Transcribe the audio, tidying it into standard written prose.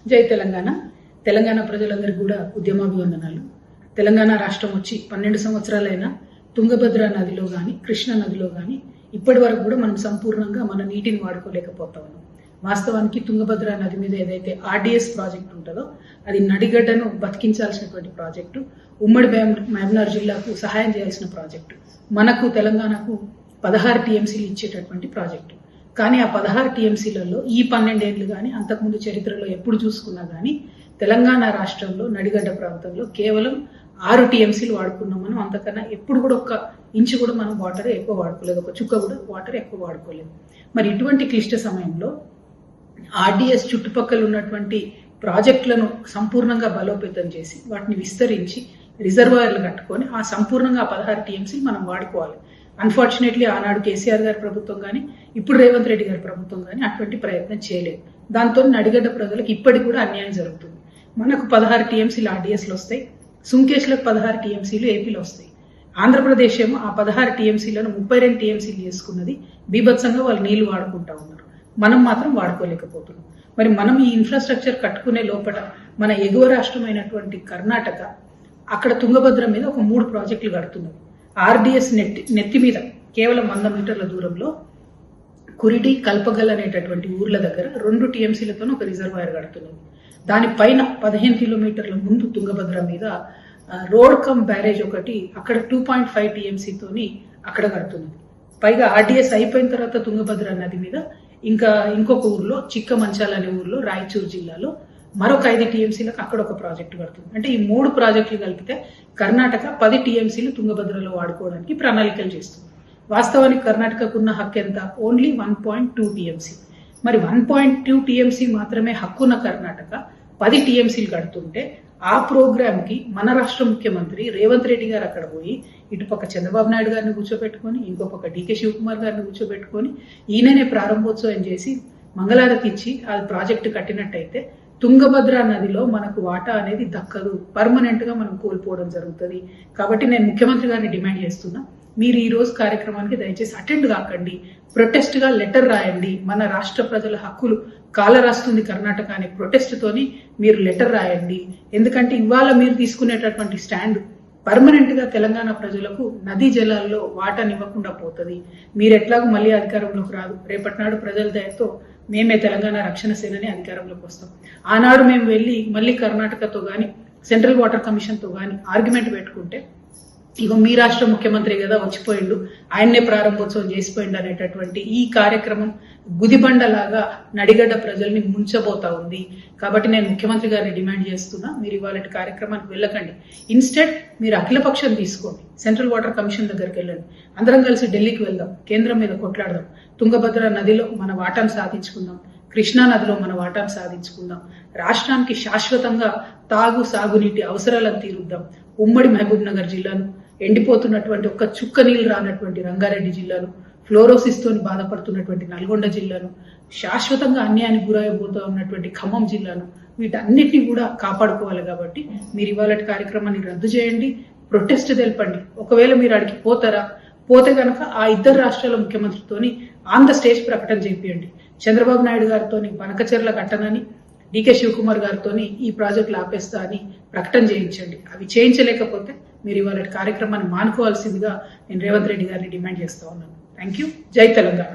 జై తెలంగాణ. తెలంగాణ ప్రజలందరికీ కూడా ఉద్యమాభివందనాలు. తెలంగాణ రాష్ట్రం వచ్చి 12 సంవత్సరాలైనా తుంగభద్ర నదిలో కానీ కృష్ణా నదిలో కానీ ఇప్పటి వరకు కూడా మనం సంపూర్ణంగా మన నీటిని వాడుకోలేకపోతా ఉన్నాం. వాస్తవానికి తుంగభద్ర నది మీద ఏదైతే ఆర్డీఎస్ ప్రాజెక్ట్ ఉంటుందో అది నడిగడ్డను బతికించాల్సినటువంటి ప్రాజెక్టు, ఉమ్మడి మహబూబ్నగర్ జిల్లాకు సహాయం చేయాల్సిన ప్రాజెక్టు, మనకు తెలంగాణకు 16 టీఎంసీలు ఇచ్చేటటువంటి ప్రాజెక్టు. కానీ ఆ 16 టీఎంసీలలో ఈ 12 ఏళ్ళు కానీ అంతకుముందు చరిత్రలో ఎప్పుడు చూసుకున్నా కానీ తెలంగాణ రాష్ట్రంలో నడిగడ్డ ప్రాంతంలో కేవలం 6 టీఎంసీలు వాడుకున్నాం మనం. అంతకన్నా ఎప్పుడు కూడా ఒక్క ఇంచు కూడా మనం వాటర్ ఎక్కువ వాడుకోలేదు, ఒక చుక్క కూడా వాటర్ ఎక్కువ వాడుకోలేదు. మరి ఇటువంటి క్లిష్ట సమయంలో ఆర్డీఎస్ చుట్టుపక్కల ఉన్నటువంటి ప్రాజెక్టులను సంపూర్ణంగా బలోపేతం చేసి వాటిని విస్తరించి రిజర్వాయర్లు కట్టుకొని ఆ సంపూర్ణంగా 16 టీఎంసీలు మనం వాడుకోవాలి. అన్ఫార్చునేట్లీ ఆనాడు కేసీఆర్ గారి ప్రభుత్వం కానీ ఇప్పుడు రేవంత్ రెడ్డి గారి ప్రభుత్వం కానీ అటువంటి ప్రయత్నం చేయలేదు. దాంతో నడిగడ్డ ప్రజలకు ఇప్పటికి కూడా అన్యాయం జరుగుతుంది. మనకు 16 టీఎంసీలు ఆర్డీఎస్లు వస్తాయి, సుంకేష్లకు 16 టీఎంసీలు ఏపీలో వస్తాయి. ఆంధ్రప్రదేశ్ ఏమో ఆ 16 టీఎంసీలను 32 టీఎంసీలు చేసుకున్నది. బీభత్సంగా వాళ్ళు నీళ్లు వాడుకుంటా ఉన్నారు, మనం మాత్రం వాడుకోలేకపోతున్నాం. మరి మనం ఈ ఇన్ఫ్రాస్ట్రక్చర్ కట్టుకునే లోపల మన ఎగువ రాష్ట్రమైనటువంటి కర్ణాటక అక్కడ తుంగభద్ర మీద ఒక 3 ప్రాజెక్టులు కడుతున్నది. ఆర్డీఎస్ నెత్తి మీద కేవలం 100 మీటర్ల దూరంలో కురిటి కల్పగల్ అనేటటువంటి ఊర్ల దగ్గర 2 టీఎంసీలతో ఒక రిజర్వాయర్ కడుతున్నది. దానిపైన 15 కిలోమీటర్ల ముందు తుంగభద్ర మీద రోడ్ కమ్ బ్యారేజ్ ఒకటి అక్కడ 2.5 టీఎంసీతోని అక్కడ కడుతున్నది. పైగా ఆర్డీఎస్ అయిపోయిన తర్వాత తుంగభద్ర నది మీద ఇంకొక ఊర్లో చిక్కమంచాల అనే ఊర్లో రాయచూరు జిల్లాలో మరొక 5 టీఎంసీలకు అక్కడ ఒక ప్రాజెక్టు కడుతుంది. అంటే ఈ 3 ప్రాజెక్టులు కలిపితే కర్ణాటక 10 టీఎంసీలు తుంగభద్రలో వాడుకోవడానికి ప్రణాళికలు చేస్తుంది. వాస్తవానికి కర్ణాటకకు ఉన్న హక్కు ఎంత? Only 1.2 TMC. మరి 1.2 టీఎంసీ మాత్రమే హక్కున్న కర్ణాటక 10 టీఎంసీలు కడుతుంటే ఆ ప్రోగ్రామ్కి మన రాష్ట్ర ముఖ్యమంత్రి రేవంత్ రెడ్డి గారు అక్కడ పోయి ఇటుపక్క చంద్రబాబు నాయుడు గారిని కూర్చోబెట్టుకొని ఇంకో పక్క డీకే శివకుమార్ గారిని కూర్చోబెట్టుకొని ఈయననే ప్రారంభోత్సవం చేసి మంగళారతి ఇచ్చి ఆ ప్రాజెక్టు కట్టినట్టయితే తుంగభద్ర నదిలో మనకు వాటా అనేది దక్కదు, పర్మనెంట్ గా మనం కోల్పోవడం జరుగుతుంది. కాబట్టి నేను ముఖ్యమంత్రి గారిని డిమాండ్ చేస్తున్నా, మీరు ఈ రోజు కార్యక్రమానికి దయచేసి అటెండ్ కాకండి, ప్రొటెస్ట్ గా లెటర్ రాయండి. మన రాష్ట్ర ప్రజల హక్కులు కాలరాస్తుంది కర్ణాటక అనే ప్రొటెస్ట్ తోని మీరు లెటర్ రాయండి. ఎందుకంటే ఇవాళ మీరు తీసుకునేటటువంటి స్టాండ్ పర్మనెంట్ గా తెలంగాణ ప్రజలకు నదీ జలాల్లో వాటానివ్వకుండా పోతుంది. మీరు ఎట్లాగూ మళ్ళీ అధికారంలోకి రాదు. రేపటి నాడు ప్రజల దయతో మేమే తెలంగాణ రక్షణ సేనని అధికారంలోకి వస్తాం. ఆనాడు మేము వెళ్ళి మళ్ళీ కర్ణాటకతో గాని సెంట్రల్ వాటర్ కమిషన్ తో గాని ఆర్గ్యుమెంట్ పెట్టుకుంటే ఇగో మీ రాష్ట్ర ముఖ్యమంత్రి కదా వచ్చిపోయిండు, ఆయన్నే ప్రారంభోత్సవం చేసిపోయిండు అనేటటువంటి ఈ కార్యక్రమం గుదిబండలాగా నడిగడ్డ ప్రజల్ని ముంచబోతా ఉంది. కాబట్టి నేను ముఖ్యమంత్రి గారిని డిమాండ్ చేస్తున్నా, మీరు ఇవాళ కార్యక్రమానికి వెళ్ళకండి. ఇన్స్టెడ్ మీరు అఖిలపక్షం తీసుకోండి, సెంట్రల్ వాటర్ కమిషన్ దగ్గరికి వెళ్ళండి, అందరం కలిసి ఢిల్లీకి వెళ్దాం, కేంద్రం మీద కొట్లాడదాం, తుంగభద్ర నదిలో మన వాటాను సాధించుకుందాం, కృష్ణా నదిలో మన వాటాను సాధించుకుందాం, రాష్ట్రానికి శాశ్వతంగా సాగునీటి అవసరాలను తీరుద్దాం. ఉమ్మడి మహబూబ్ నగర్ జిల్లాను, ఎండిపోతున్నటువంటి ఒక్క చుక్క నీళ్లు రానటువంటి రంగారెడ్డి జిల్లాను, ఫ్లోరోసిస్ తోని బాధపడుతున్నటువంటి నల్గొండ జిల్లాను, శాశ్వతంగా అన్యాయానికి గురైపోతూ ఉన్నటువంటి ఖమ్మం జిల్లాను, వీటన్నిటిని కూడా కాపాడుకోవాలి. కాబట్టి మీరు ఇవాళ కార్యక్రమాన్ని రద్దు చేయండి, ప్రొటెస్ట్ తెలపండి. ఒకవేళ మీరు అడిగి పోతే గనక ఆ 2 రాష్ట్రాల ముఖ్యమంత్రితోని ఆన్ ద స్టేజ్ ప్రకటన చేపియండి. చంద్రబాబు నాయుడు గారితోని బనకచెర్ల కట్టనని, డీకే శివకుమార్ గారితో ఈ ప్రాజెక్టులు ఆపేస్తా అని ప్రకటన చేయించండి. అవి చేయించలేకపోతే మీరు ఇవాళ కార్యక్రమాన్ని మానుకోవాల్సిందిగా నేను రేవంత్ రెడ్డి గారిని డిమాండ్ చేస్తా ఉన్నాను. Thank you. జై తెలంగాణ.